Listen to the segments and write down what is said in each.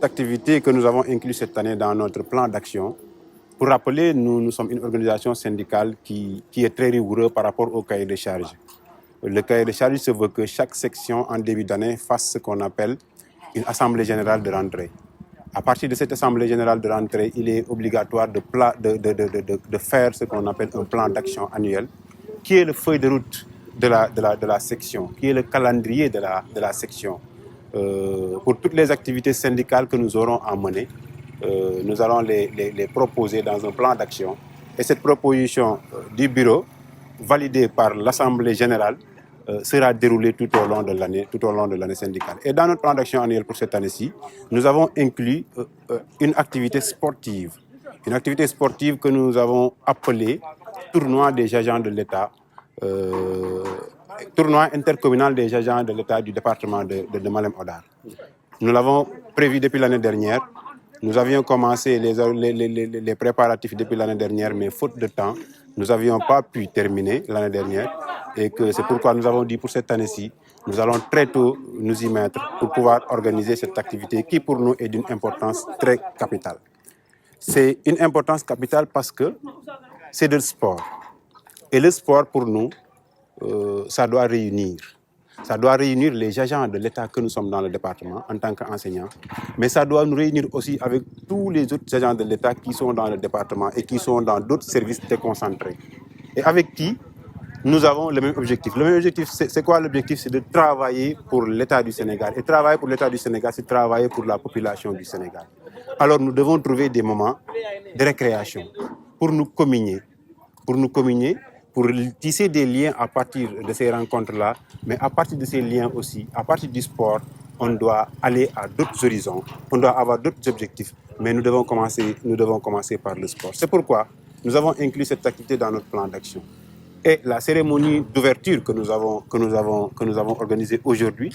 activités que nous avons incluses cette année dans notre plan d'action. Pour rappeler, nous sommes une organisation syndicale qui est très rigoureuse par rapport au cahier de charges. Le cahier de charges se veut que chaque section, en début d'année, fasse ce qu'on appelle une assemblée générale de rentrée. À partir de cette assemblée générale de rentrée, il est obligatoire de faire ce qu'on appelle un plan d'action annuel, qui est le feuille de route de la section, qui est le calendrier de la section. Pour toutes les activités syndicales que nous aurons à mener, nous allons les proposer dans un plan d'action. Et cette proposition du bureau, validée par l'Assemblée générale, sera déroulée tout au long de l'année syndicale. Et dans notre plan d'action annuel pour cette année-ci, nous avons inclus une activité sportive. Une activité sportive que nous avons appelée tournoi des agents de l'État, tournoi intercommunal des agents de l'État du département de Malem Hodar. Nous l'avons prévu depuis l'année dernière. Nous avions commencé les préparatifs depuis l'année dernière, mais faute de temps, nous n'avions pas pu terminer l'année dernière. Et que c'est pourquoi nous avons dit pour cette année-ci, nous allons très tôt nous y mettre pour pouvoir organiser cette activité qui pour nous est d'une importance très capitale. C'est une importance capitale parce que c'est de sport. Et le sport pour nous, ça doit réunir. Ça doit réunir les agents de l'État que nous sommes dans le département en tant qu'enseignants, mais ça doit nous réunir aussi avec tous les autres agents de l'État qui sont dans le département et qui sont dans d'autres services déconcentrés. Et avec qui nous avons le même objectif. Le même objectif, c'est quoi l'objectif? C'est de travailler pour l'État du Sénégal. Et travailler pour l'État du Sénégal, c'est travailler pour la population du Sénégal. Alors nous devons trouver des moments de récréation pour nous communier, pour tisser des liens à partir de ces rencontres-là, mais à partir de ces liens aussi, à partir du sport, on doit aller à d'autres horizons, on doit avoir d'autres objectifs, mais nous devons commencer par le sport. C'est pourquoi nous avons inclus cette activité dans notre plan d'action. Et la cérémonie d'ouverture que nous avons organisée aujourd'hui,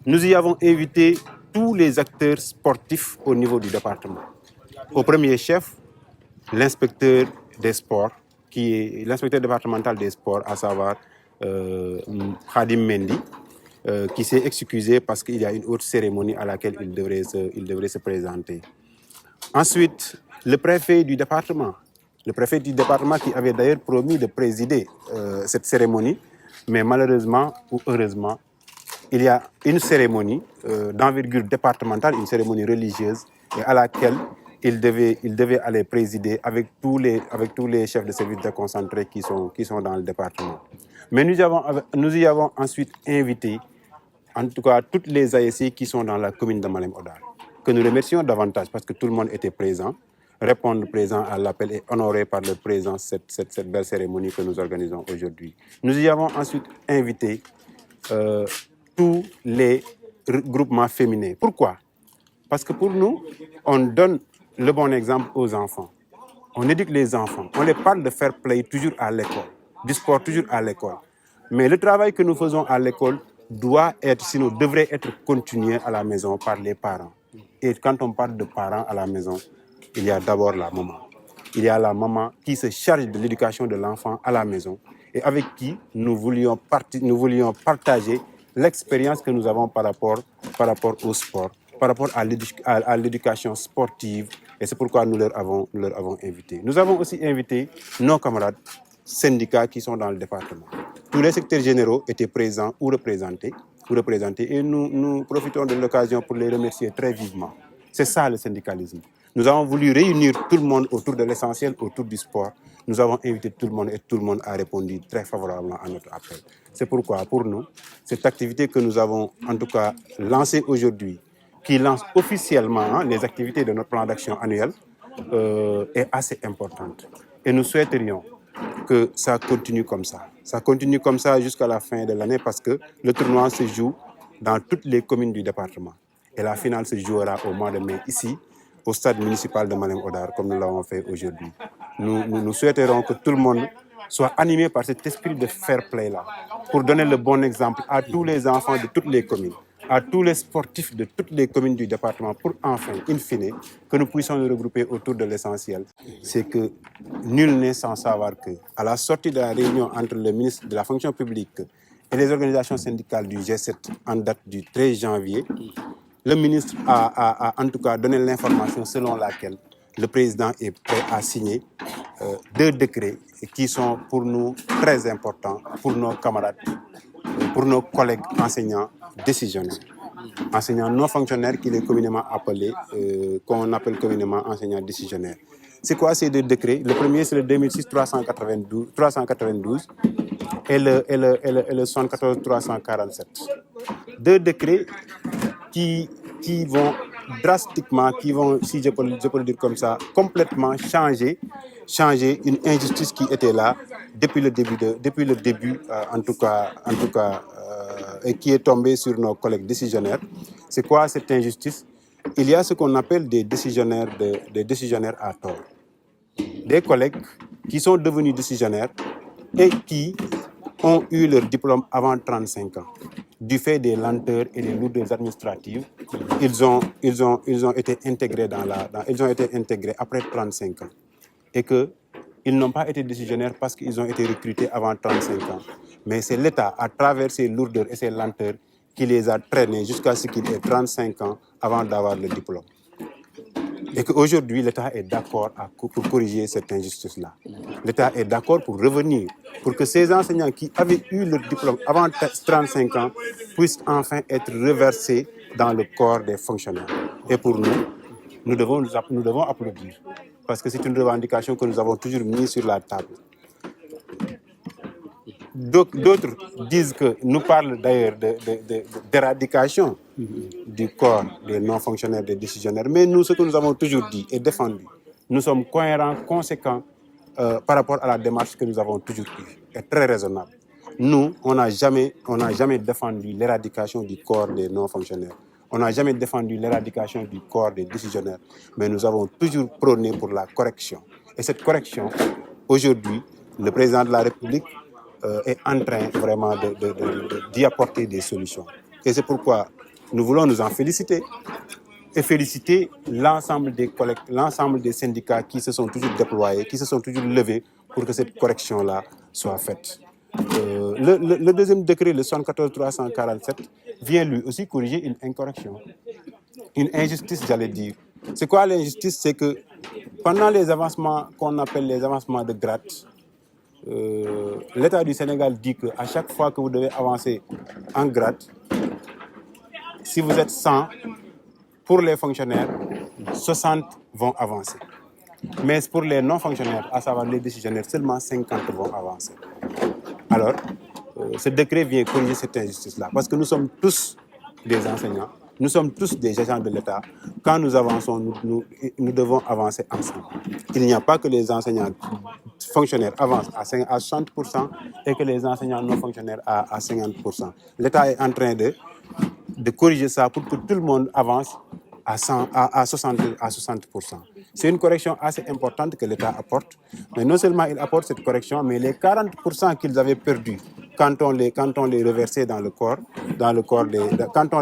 nous y avons invité tous les acteurs sportifs au niveau du département. Au premier chef, l'inspecteur des sports, qui est l'inspecteur départemental des sports, à savoir Khadim Mendy, qui s'est excusé parce qu'il y a une autre cérémonie à laquelle il devrait se présenter. Ensuite, le préfet du département qui avait d'ailleurs promis de présider cette cérémonie, mais malheureusement ou heureusement, il y a une cérémonie d'envergure départementale, une cérémonie religieuse, et à laquelle il devait aller présider avec tous les chefs de service déconcentrés qui sont dans le département. Mais nous y avons ensuite invité, en tout cas, toutes les ASC qui sont dans la commune de Malem Hodar, que nous remercions davantage parce que tout le monde était présent, répondre présent à l'appel et honoré par le président cette belle cérémonie que nous organisons aujourd'hui. Nous y avons ensuite invité tous les groupements féminins. Pourquoi? Parce que pour nous, on donne le bon exemple aux enfants. On éduque les enfants. On les parle de fair play toujours à l'école, du sport toujours à l'école. Mais le travail que nous faisons à l'école devrait être continué à la maison par les parents. Et quand on parle de parents à la maison, il y a d'abord la maman. Il y a la maman qui se charge de l'éducation de l'enfant à la maison et avec qui nous voulions partager l'expérience que nous avons par rapport au sport, par rapport à l'éducation sportive. Et c'est pourquoi nous leur avons invité. Nous avons aussi invité nos camarades syndicats qui sont dans le département. Tous les secteurs généraux étaient présents ou représentés et nous profitons de l'occasion pour les remercier très vivement. C'est ça le syndicalisme. Nous avons voulu réunir tout le monde autour de l'essentiel, autour du sport. Nous avons invité tout le monde et tout le monde a répondu très favorablement à notre appel. C'est pourquoi, pour nous, cette activité que nous avons en tout cas lancée aujourd'hui, qui lance officiellement les activités de notre plan d'action annuel, est assez importante. Et nous souhaiterions que ça continue comme ça. Ça continue comme ça jusqu'à la fin de l'année parce que le tournoi se joue dans toutes les communes du département. Et la finale se jouera au mois de mai ici, au stade municipal de Malem Hodar, comme nous l'avons fait aujourd'hui. Nous souhaiterons que tout le monde soit animé par cet esprit de fair play-là, pour donner le bon exemple à tous les enfants de toutes les communes, à tous les sportifs de toutes les communes du département, pour enfin, in fine, que nous puissions nous regrouper autour de l'essentiel. C'est que nul n'est sans savoir que, à la sortie de la réunion entre le ministre de la fonction publique et les organisations syndicales du G7 en date du 13 janvier, Le ministre a en tout cas donné l'information selon laquelle le président est prêt à signer 2 décrets qui sont pour nous très importants, pour nos camarades, pour nos collègues enseignants décisionnaires. Enseignants non fonctionnaires qu'il est communément appelé, qu'on appelle communément enseignants décisionnaires. C'est quoi ces 2 décrets? Le premier, c'est le 2006-392 et le 74-347. 2 décrets qui vont drastiquement, qui vont, si je peux le dire comme ça, complètement changer une injustice qui était là depuis le début, en tout cas, et qui est tombée sur nos collègues décisionnaires. C'est quoi cette injustice? Il y a ce qu'on appelle des décisionnaires à tort. Des collègues qui sont devenus décisionnaires et qui ont eu leur diplôme avant 35 ans. Du fait des lenteurs et des lourdeurs administratives, ils ont été intégrés ils ont été intégrés après 35 ans. Et qu'ils n'ont pas été décisionnaires parce qu'ils ont été recrutés avant 35 ans. Mais c'est l'État, à travers ces lourdeurs et ces lenteurs, qui les a traînés jusqu'à ce qu'ils aient 35 ans avant d'avoir le diplôme. Et qu'aujourd'hui, l'État est d'accord pour corriger cette injustice-là. L'État est d'accord pour revenir, pour que ces enseignants qui avaient eu leur diplôme avant 35 ans puissent enfin être reversés dans le corps des fonctionnaires. Et pour nous devons applaudir, parce que c'est une revendication que nous avons toujours mise sur la table. D'autres disent que nous parlent d'ailleurs d'éradication du corps des non-fonctionnaires, des décisionnaires. Mais nous, ce que nous avons toujours dit et défendu, nous sommes cohérents, conséquents par rapport à la démarche que nous avons toujours eue, et très raisonnable. Nous, on n'a jamais défendu l'éradication du corps des non-fonctionnaires. On n'a jamais défendu l'éradication du corps des décisionnaires. Mais nous avons toujours prôné pour la correction. Et cette correction, aujourd'hui, le président de la République est en train vraiment d'y apporter des solutions. Et c'est pourquoi nous voulons nous en féliciter et féliciter l'ensemble des collègues, l'ensemble des syndicats qui se sont toujours déployés, qui se sont toujours levés pour que cette correction-là soit faite. Le deuxième décret, le 74-347, vient lui aussi corriger une incorrection, une injustice, j'allais dire. C'est quoi l'injustice? C'est que pendant les avancements qu'on appelle les avancements de grade, l'État du Sénégal dit qu'à chaque fois que vous devez avancer en grade, si vous êtes 100, pour les fonctionnaires, 60 vont avancer. Mais pour les non-fonctionnaires, à savoir les décisionnaires, seulement 50 vont avancer. Alors, ce décret vient corriger cette injustice-là, parce que nous sommes tous des enseignants, nous sommes tous des agents de l'État. Quand nous avançons, nous devons avancer ensemble. Il n'y a pas que les enseignants fonctionnaires avancent à 60% et que les enseignants non fonctionnaires à 50%. L'État est en train de corriger ça pour que tout le monde avance à 60%. C'est une correction assez importante que l'État apporte. Mais non seulement il apporte cette correction, mais les 40% qu'ils avaient perdus quand on les reversait dans le corps quand on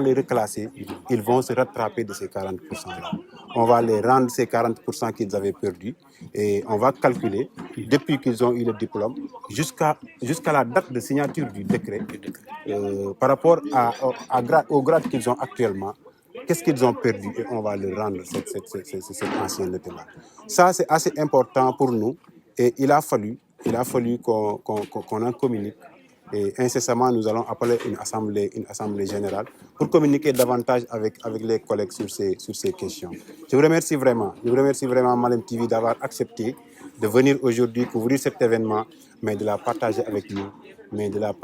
les reclassait, ils vont se rattraper de ces 40%-là. On va les rendre ces 40% qu'ils avaient perdus et on va calculer depuis qu'ils ont eu le diplôme jusqu'à la date de signature du décret par rapport au grade qu'ils ont actuellement. Qu'est-ce qu'ils ont perdu et on va leur rendre cette ancienneté-là. Ça, c'est assez important pour nous et il a fallu qu'on en communique. Et incessamment, nous allons appeler une assemblée générale pour communiquer davantage avec les collègues sur ces questions. Je vous remercie vraiment Malem TV d'avoir accepté de venir aujourd'hui couvrir cet événement, mais de la partager avec nous, mais de le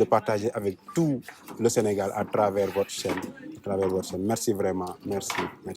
partager avec tout le Sénégal à travers votre chaîne. Merci vraiment. Merci.